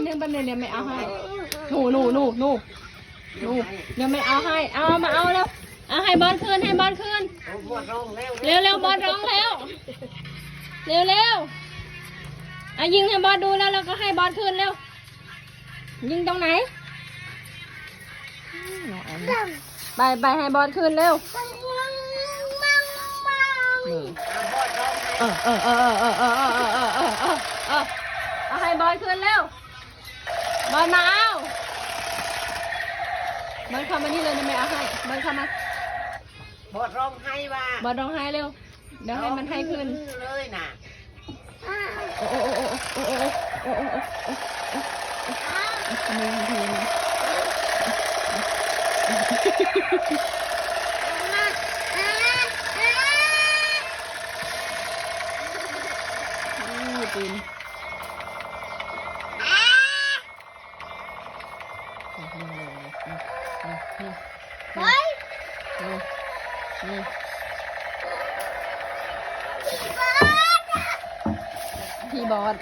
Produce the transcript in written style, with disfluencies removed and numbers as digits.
นึงแป๊บนึงเดี๋ยวไม่เอาให้หนูเดี๋ยวไม่เอาให้เอามาเอาแล้วเอาให้บอลคืนให้บอลคืนเร็วบอลร้องแล้วเร็วอ่ะยิงให้บอลดูแล้วก็ให้บอลคืนเร็วยิงตรงไหนไปให้บอลคืนเร็วเอาให้บอลคืนเร็วบอลมาเอาบอลเข้ามานี่เลยนะไม่เอาให้บอลเข้ามาบอดร้องไห้ว่าบอลร้องไห้เร็วเดี๋ยวให้มันให้คืนเลยน่ะทำไมทำทีนี้ปีนพี่บอส